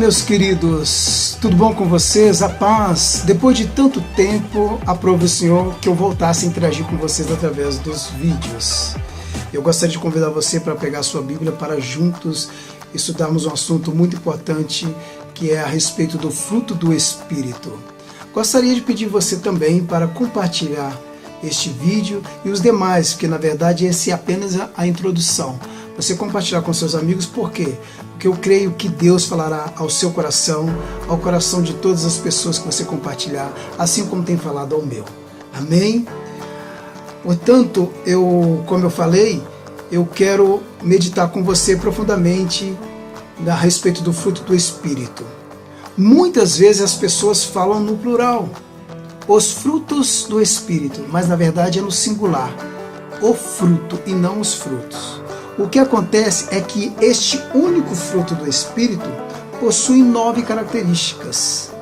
meus queridos, tudo bom com vocês? A paz? Depois de tanto tempo, aprove o Senhor que eu voltasse a interagir com vocês através dos vídeos. Eu gostaria de convidar você para pegar sua Bíblia para juntos estudarmos um assunto muito importante, que é a respeito do fruto do Espírito. Gostaria de pedir você também para compartilhar este vídeo e os demais, porque na verdade esse é apenas a introdução. Você compartilhar com seus amigos, por quê? Porque eu creio que Deus falará ao seu coração, ao coração de todas as pessoas que você compartilhar, assim como tem falado ao meu. Amém? Portanto, como eu falei, eu quero meditar com você profundamente a respeito do fruto do Espírito. Muitas vezes as pessoas falam no plural, os frutos do Espírito, mas na verdade é no singular, o fruto e não os frutos. O que acontece é que este único fruto do Espírito possui 9 características.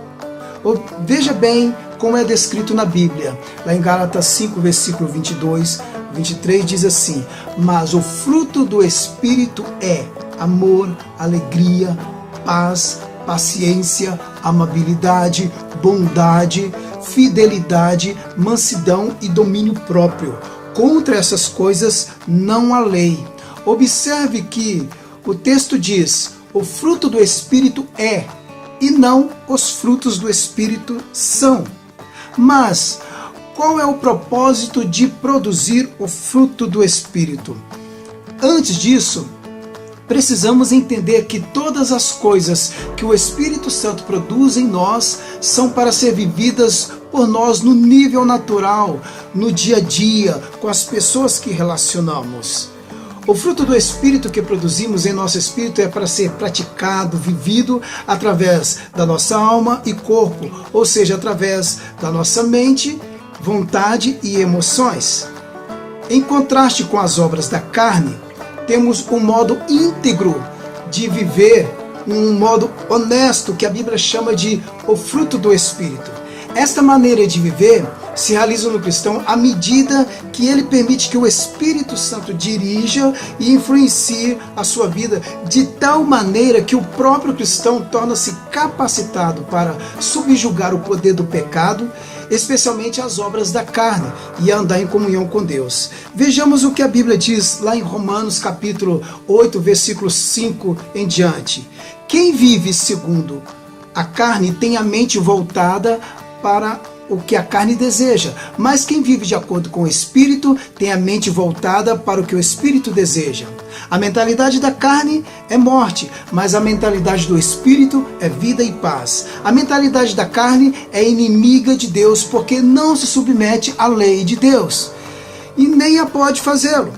Veja bem como é descrito na Bíblia. Lá em Gálatas 5, versículo 22, 23 diz assim: mas o fruto do Espírito é amor, alegria, paz, paciência, amabilidade, bondade, fidelidade, mansidão e domínio próprio. Contra essas coisas não há lei. Observe que o texto diz: o fruto do Espírito é, e não os frutos do Espírito são. Mas qual é o propósito de produzir o fruto do Espírito? Antes disso, precisamos entender que todas as coisas que o Espírito Santo produz em nós são para ser vividas por nós no nível natural, no dia a dia, com as pessoas que relacionamos. O fruto do Espírito que produzimos em nosso espírito é para ser praticado, vivido através da nossa alma e corpo, ou seja, através da nossa mente, vontade e emoções. Em contraste com as obras da carne, temos um modo íntegro de viver, um modo honesto que a Bíblia chama de o fruto do Espírito. Esta maneira de viver se realiza no cristão à medida que ele permite que o Espírito Santo dirija e influencie a sua vida de tal maneira que o próprio cristão torna-se capacitado para subjugar o poder do pecado, especialmente as obras da carne, e andar em comunhão com Deus. Vejamos o que a Bíblia diz lá em Romanos capítulo 8, versículo 5 em diante. Quem vive segundo a carne tem a mente voltada para o que a carne deseja, mas quem vive de acordo com o Espírito tem a mente voltada para o que o Espírito deseja. A mentalidade da carne é morte, mas a mentalidade do Espírito é vida e paz. A mentalidade da carne é inimiga de Deus porque não se submete à lei de Deus e nem a pode fazê-lo.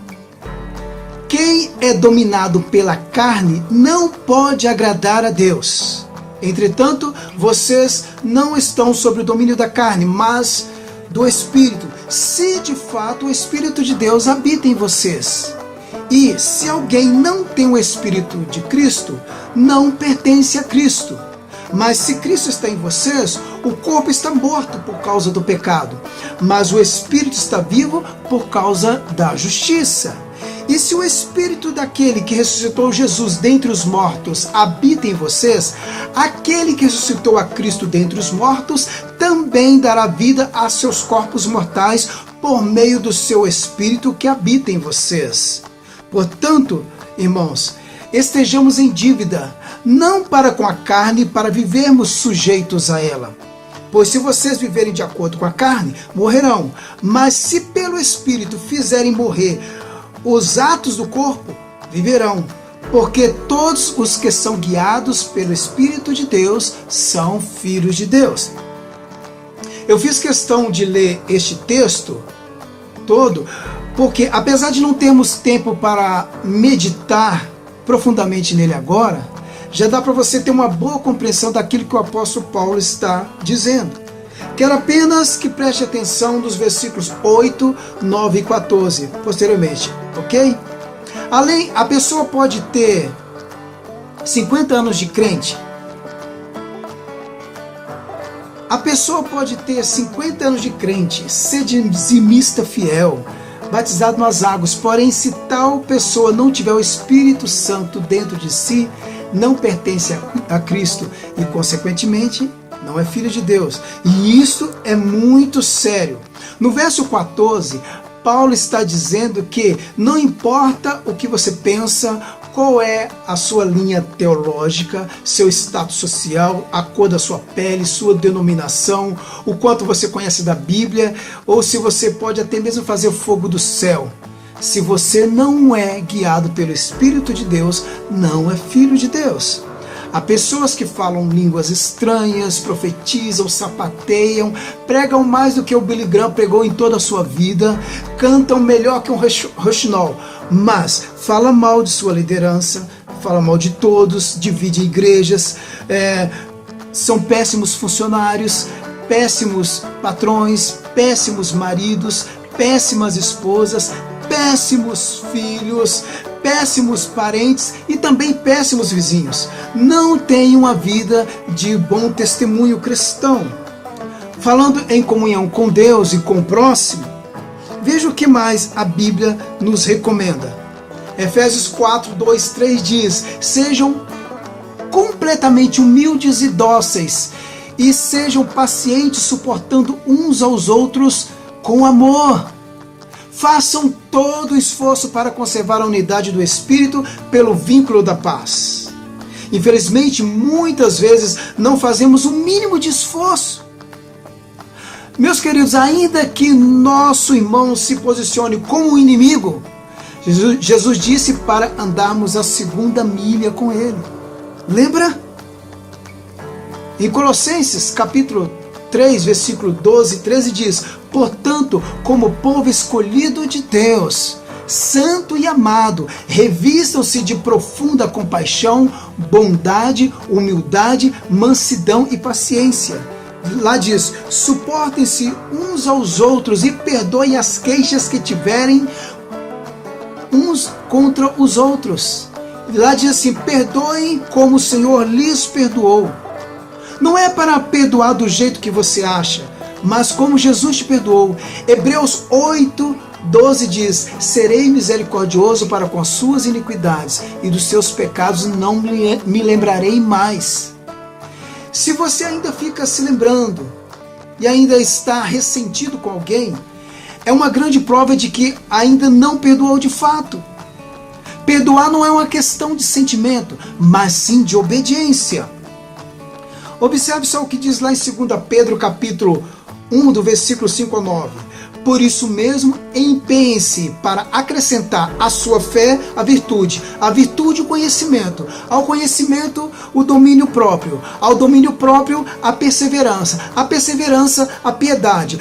Quem é dominado pela carne não pode agradar a Deus. Entretanto, vocês não estão sob o domínio da carne, mas do Espírito, se de fato o Espírito de Deus habita em vocês. E se alguém não tem o Espírito de Cristo, não pertence a Cristo. Mas se Cristo está em vocês, o corpo está morto por causa do pecado, mas o Espírito está vivo por causa da justiça. E se o Espírito daquele que ressuscitou Jesus dentre os mortos habita em vocês, aquele que ressuscitou a Cristo dentre os mortos também dará vida a seus corpos mortais por meio do seu Espírito que habita em vocês. Portanto, irmãos, estejamos em dívida, não para com a carne, para vivermos sujeitos a ela. Pois se vocês viverem de acordo com a carne, morrerão. Mas se pelo Espírito fizerem morrer os atos do corpo, viverão, porque todos os que são guiados pelo Espírito de Deus são filhos de Deus. Eu fiz questão de ler este texto todo, porque apesar de não termos tempo para meditar profundamente nele agora, já dá para você ter uma boa compreensão daquilo que o apóstolo Paulo está dizendo. Quero apenas que preste atenção nos versículos 8, 9 e 14, posteriormente, ok? Além, a pessoa pode ter 50 anos de crente. A pessoa pode ter 50 anos de crente, ser dizimista fiel, batizado nas águas, porém se tal pessoa não tiver o Espírito Santo dentro de si, não pertence a Cristo e, consequentemente, não é filho de Deus. E isso é muito sério. No verso 14, Paulo está dizendo que não importa o que você pensa, qual é a sua linha teológica, seu status social, a cor da sua pele, sua denominação, o quanto você conhece da Bíblia, ou se você pode até mesmo fazer fogo do céu. Se você não é guiado pelo Espírito de Deus, não é filho de Deus. Há pessoas que falam línguas estranhas, profetizam, sapateiam, pregam mais do que o Billy Graham pregou em toda a sua vida, cantam melhor que um roxinol, mas fala mal de sua liderança, fala mal de todos, divide igrejas, são péssimos funcionários, péssimos patrões, péssimos maridos, péssimas esposas, péssimos filhos, péssimos parentes e também péssimos vizinhos. Não tem uma vida de bom testemunho cristão. Falando em comunhão com Deus e com o próximo, veja o que mais a Bíblia nos recomenda. Efésios 4, 2, 3 diz: sejam completamente humildes e dóceis, e sejam pacientes, suportando uns aos outros com amor. Façam todo o esforço para conservar a unidade do Espírito pelo vínculo da paz. Infelizmente, muitas vezes não fazemos o mínimo de esforço. Meus queridos, ainda que nosso irmão se posicione como inimigo, Jesus disse para andarmos a segunda milha com ele. Lembra? Em Colossenses, capítulo 3, versículo 12 e 13 diz: portanto, como povo escolhido de Deus, santo e amado, revistam-se de profunda compaixão, bondade, humildade, mansidão e paciência. Lá diz: suportem-se uns aos outros e perdoem as queixas que tiverem uns contra os outros. Lá diz assim: perdoem como o Senhor lhes perdoou. Não é para perdoar do jeito que você acha, mas como Jesus te perdoou. Hebreus 8, 12 diz: serei misericordioso para com as suas iniquidades, e dos seus pecados não me lembrarei mais. Se você ainda fica se lembrando e ainda está ressentido com alguém, é uma grande prova de que ainda não perdoou de fato. Perdoar não é uma questão de sentimento, mas sim de obediência. Observe só o que diz lá em 2 Pedro capítulo 1, do versículo 5 ao 9. Por isso mesmo, empenhe-se para acrescentar à sua fé a virtude o conhecimento, ao conhecimento o domínio próprio, ao domínio próprio a perseverança a piedade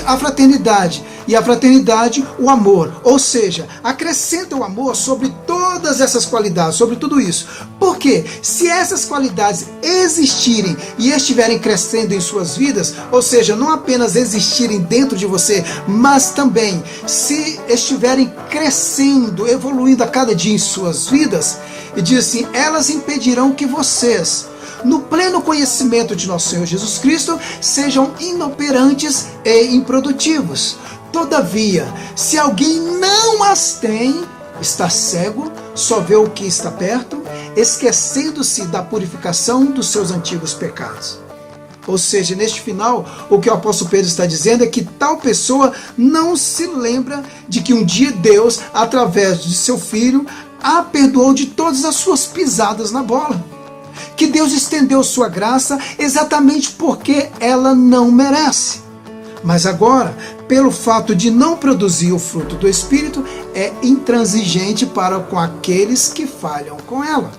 a fraternidade e a fraternidade o amor. Ou seja, acrescenta o amor sobre todas essas qualidades, sobre tudo isso. Porque se essas qualidades existirem e estiverem crescendo em suas vidas, ou seja, não apenas existirem dentro de você, mas também se estiverem crescendo, evoluindo a cada dia em suas vidas, e diz assim: elas impedirão que vocês, no pleno conhecimento de nosso Senhor Jesus Cristo, sejam inoperantes e improdutivos. Todavia, se alguém não as tem, está cego, só vê o que está perto, esquecendo-se da purificação dos seus antigos pecados. Ou seja, neste final, o que o apóstolo Pedro está dizendo é que tal pessoa não se lembra de que um dia Deus, através de seu Filho, a perdoou de todas as suas pisadas na bola. Que Deus estendeu sua graça exatamente porque ela não merece. Mas agora, pelo fato de não produzir o fruto do Espírito, é intransigente para com aqueles que falham com ela.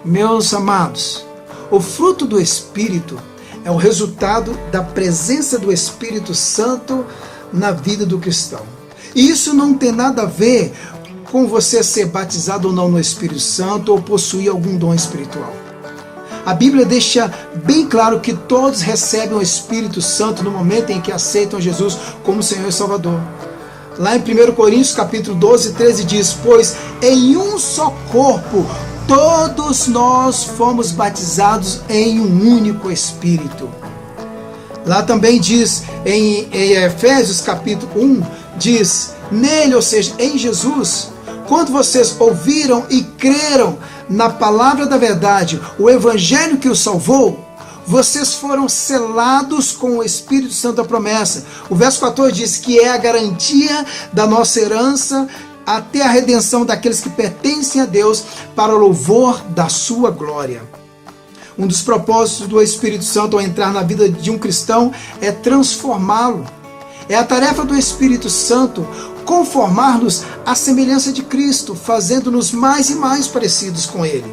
Meus amados, o fruto do Espírito é o resultado da presença do Espírito Santo na vida do cristão. E isso não tem nada a ver com você ser batizado ou não no Espírito Santo ou possuir algum dom espiritual. A Bíblia deixa bem claro que todos recebem o Espírito Santo no momento em que aceitam Jesus como Senhor e Salvador. Lá em 1 Coríntios capítulo 12, 13 diz: pois em um só corpo todos nós fomos batizados em um único Espírito. Lá também diz em Efésios capítulo 1, diz: nele, ou seja, em Jesus, quando vocês ouviram e creram na palavra da verdade, o evangelho que os salvou, vocês foram selados com o Espírito Santo da promessa. O verso 14 diz que é a garantia da nossa herança até a redenção daqueles que pertencem a Deus para o louvor da sua glória. Um dos propósitos do Espírito Santo ao entrar na vida de um cristão é transformá-lo. É a tarefa do Espírito Santo conformar-nos à semelhança de Cristo, fazendo-nos mais e mais parecidos com Ele.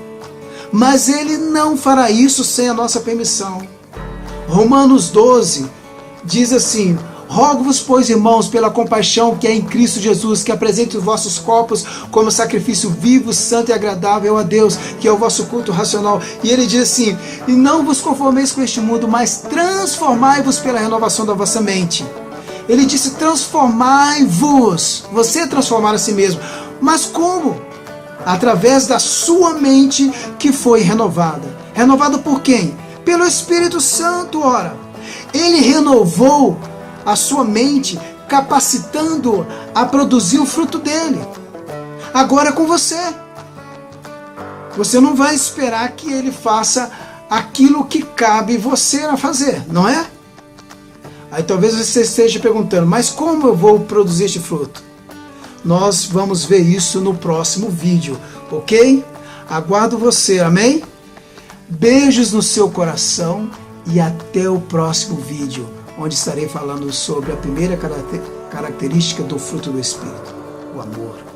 Mas Ele não fará isso sem a nossa permissão. Romanos 12 diz assim: rogo-vos, pois, irmãos, pela compaixão que é em Cristo Jesus, que apresente os vossos corpos como sacrifício vivo, santo e agradável a Deus, que é o vosso culto racional. E ele diz assim: e não vos conformeis com este mundo, mas transformai-vos pela renovação da vossa mente. Ele disse: transformai-vos. Você transformar a si mesmo. Mas como? Através da sua mente que foi renovada. Renovada por quem? Pelo Espírito Santo, ora. Ele renovou a sua mente, capacitando a produzir o fruto dele. Agora é com você. Você não vai esperar que ele faça aquilo que cabe você a fazer, não é? Aí talvez você esteja perguntando: mas como eu vou produzir este fruto? Nós vamos ver isso no próximo vídeo, ok? Aguardo você, amém? Beijos no seu coração e até o próximo vídeo, onde estarei falando sobre a primeira característica do fruto do Espírito, o amor.